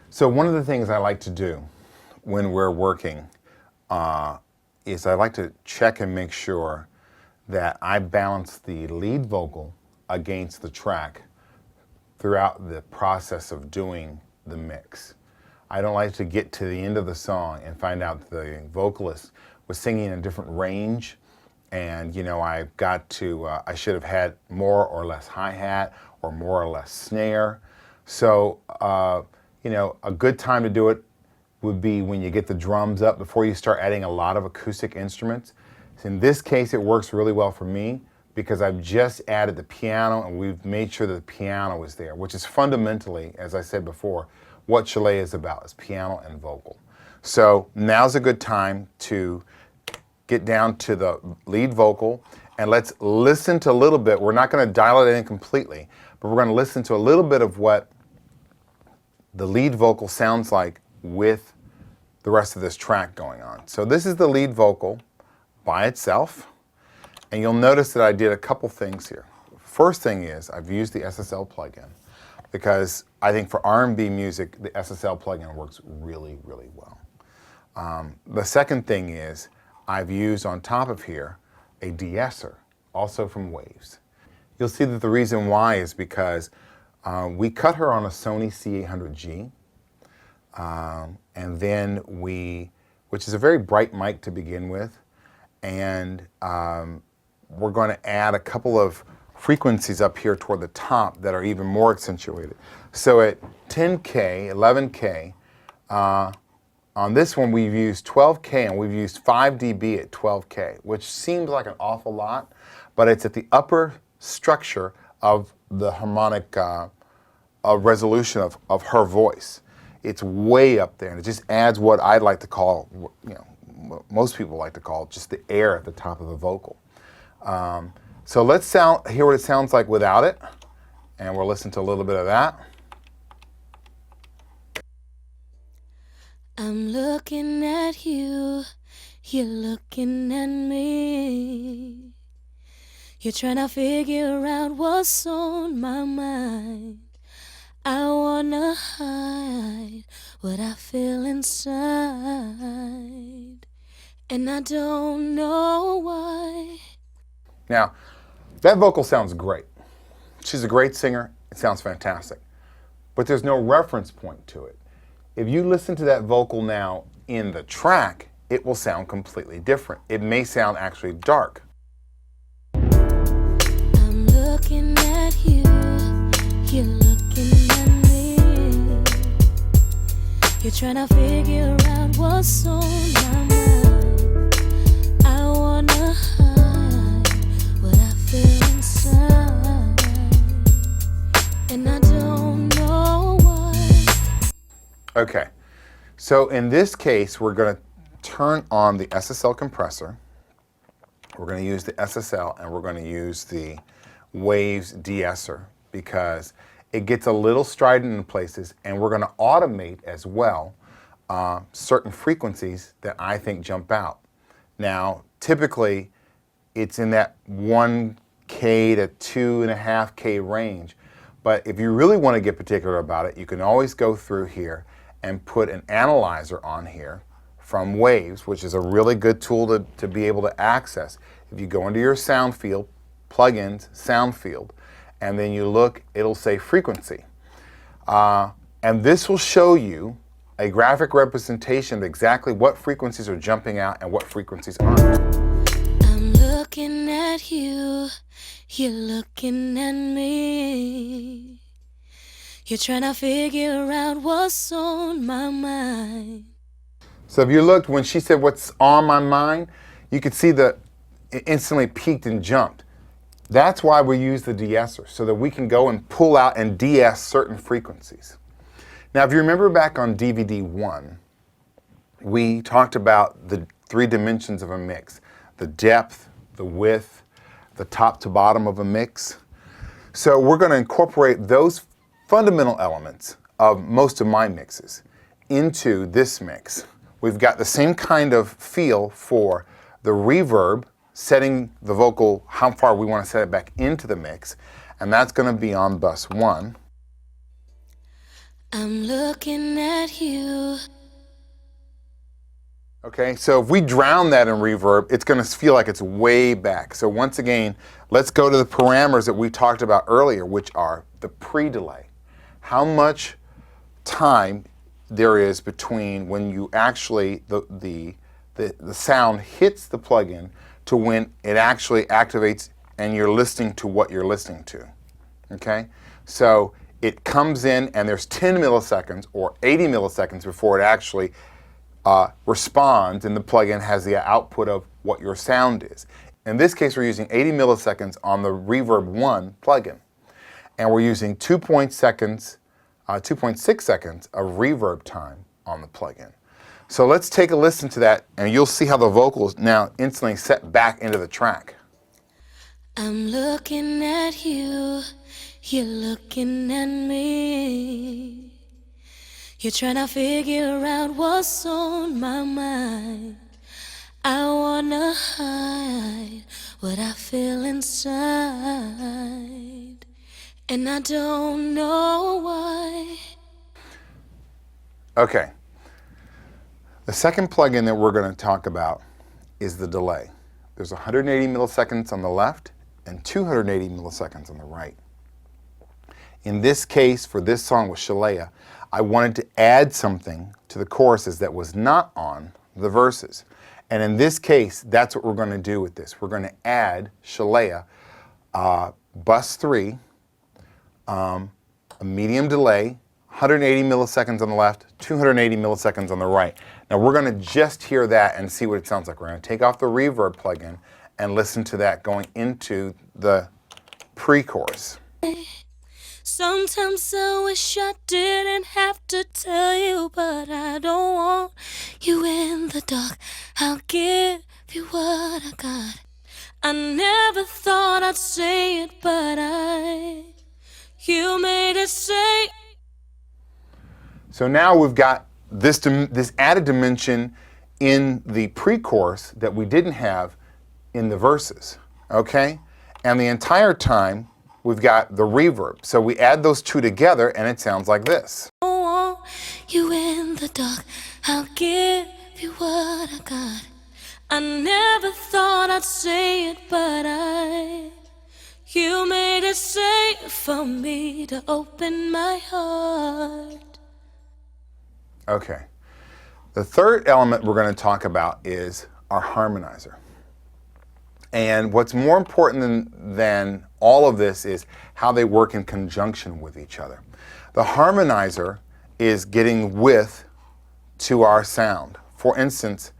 So one of the things I like to do when we're working is I like to check and make sure that I balance the lead vocal against the track throughout the process of doing the mix. I don't like to get to the end of the song and find out the vocalist was singing in a different range, and I should have had more or less hi-hat or more or less snare. So a good time to do it would be when you get the drums up before you start adding a lot of acoustic instruments. So in this case, it works really well for me because I've just added the piano and we've made sure that the piano is there, which is fundamentally, as I said before, what Chalet is about, is piano and vocal. So now's a good time to get down to the lead vocal, and let's listen to a little bit. We're not going to dial it in completely, but we're going to listen to a little bit of what the lead vocal sounds like with the rest of this track going on. So this is the lead vocal by itself, and you'll notice that I did a couple things here. First thing is I've used the SSL plugin because I think for R&B music, the SSL plugin works really, really well. The second thing is I've used on top of here a de-esser, also from Waves. You'll see that the reason why is because we cut her on a Sony C800G, and then which is a very bright mic to begin with, and we're going to add a couple of frequencies up here toward the top that are even more accentuated. So at 10K, 11K, on this one we've used 12K and we've used 5 dB at 12K, which seems like an awful lot, but it's at the upper structure of the harmonic resolution of her voice. It's way up there, and it just adds what I'd like to call, most people like to call just the air at the top of the vocal. So let's hear what it sounds like without it, and we'll listen to a little bit of that. I'm looking at you, you're looking at me. You're trying to figure out what's on my mind. I wanna hide what I feel inside, and I don't know why. Now, that vocal sounds great. She's a great singer. It sounds fantastic. But there's no reference point to it. If you listen to that vocal now in the track, it will sound completely different. It may sound actually dark. I'm looking at you, you're looking at me. You're trying to figure out what's on my mind. I wanna hide what I feel inside, and I don't know why. Okay, so in this case, we're going to turn on the SSL compressor. We're going to use the SSL, and we're going to use the Waves de-esser because it gets a little strident in places, and we're going to automate as well certain frequencies that I think jump out. Now, typically, it's in that 1K to 2.5K range, but if you really want to get particular about it, you can always go through here and put an analyzer on here from Waves, which is a really good tool to be able to access. If you go into your sound field, plugins, sound field, and then you look, it'll say frequency. And this will show you a graphic representation of exactly what frequencies are jumping out and what frequencies aren't. I'm looking at you, you're looking at me. You're trying to figure out what's on my mind. So if you looked, when she said what's on my mind, you could see that it instantly peaked and jumped. That's why we use the de-esser, so that we can go and pull out and de-ess certain frequencies. Now, if you remember back on DVD 1, we talked about the 3 dimensions of a mix: the depth, the width, the top to bottom of a mix. So we're going to incorporate those fundamental elements of most of my mixes into this mix. We've got the same kind of feel for the reverb, setting the vocal, how far we want to set it back into the mix, and that's going to be on bus 1. I'm looking at you. Okay, so if we drown that in reverb, it's going to feel like it's way back. So once again, let's go to the parameters that we talked about earlier, which are the pre-delay. How much time there is between when you actually, the sound hits the plugin to when it actually activates and you're listening to what you're listening to. Okay, so it comes in and there's 10 milliseconds or 80 milliseconds before it actually responds, and the plugin has the output of what your sound is. In this case, we're using 80 milliseconds on the Reverb 1 plugin, and we're using 2.6 seconds of reverb time on the plugin. So let's take a listen to that, and you'll see how the vocals now instantly set back into the track. I'm looking at you, you're looking at me. You're trying to figure out what's on my mind. I wanna hide what I feel inside, and I don't know why. Okay. The second plugin that we're going to talk about is the delay. There's 180 milliseconds on the left and 280 milliseconds on the right. In this case, for this song with Shalea, I wanted to add something to the choruses that was not on the verses. And in this case, that's what we're going to do with this. We're going to add Shalea, bus 3, a medium delay, 180 milliseconds on the left, 280 milliseconds on the right. Now we're going to just hear that and see what it sounds like. We're going to take off the reverb plugin and listen to that going into the pre-chorus. Sometimes I wish I didn't have to tell you, but I don't want you in the dark. I'll give you what I got. I never thought I'd say it, but you made it say. So now we've got this added dimension in the pre-chorus that we didn't have in the verses, okay? And the entire time, we've got the reverb. So we add those two together and it sounds like this. I want you in the dark. I'll give you what I got. I never thought I'd say it, but you made it safe for me to open my heart. Okay. The third element we're going to talk about is our harmonizer. And what's more important than all of this is how they work in conjunction with each other. The harmonizer is getting width to our sound. For instance,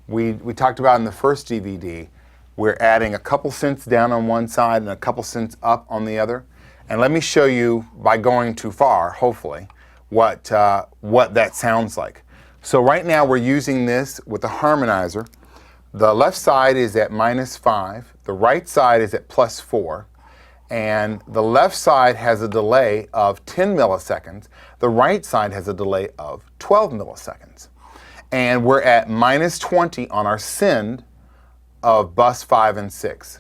we talked about in the first DVD, we're adding a couple cents down on one side and a couple cents up on the other. And let me show you, by going too far, hopefully, what that sounds like. So right now we're using this with the harmonizer. The left side is at -5, the right side is at +4, and the left side has a delay of 10 milliseconds, the right side has a delay of 12 milliseconds. And we're at -20 on our send of bus 5 and 6.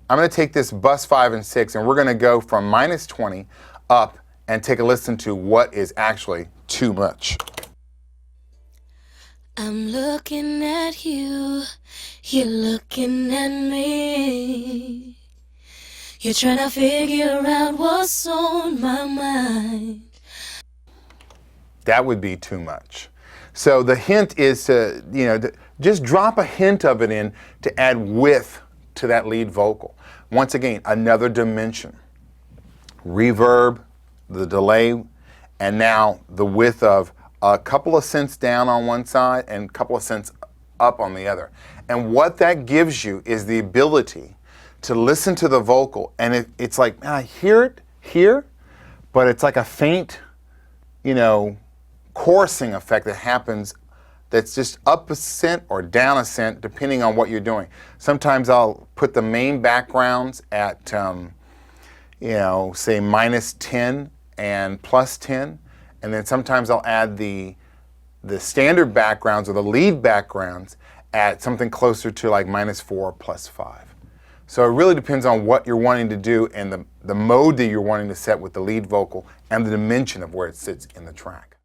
I'm going to take this bus 5 and 6 and we're going to go from -20 up and take a listen to what is actually too much. I'm looking at you, you're looking at me. You're trying to figure out what's on my mind. That would be too much. So the hint is to, just drop a hint of it in to add width to that lead vocal. Once again, another dimension. Reverb, the delay, and now the width of a couple of cents down on one side and a couple of cents up on the other. And what that gives you is the ability to listen to the vocal, and it's like, man, I hear it here, but it's like a faint, chorusing effect that happens that's just up a cent or down a cent depending on what you're doing. Sometimes I'll put the main backgrounds at, say -10 and +10, and then sometimes I'll add the standard backgrounds or the lead backgrounds at something closer to like -4 +5. So it really depends on what you're wanting to do and the mode that you're wanting to set with the lead vocal and the dimension of where it sits in the track.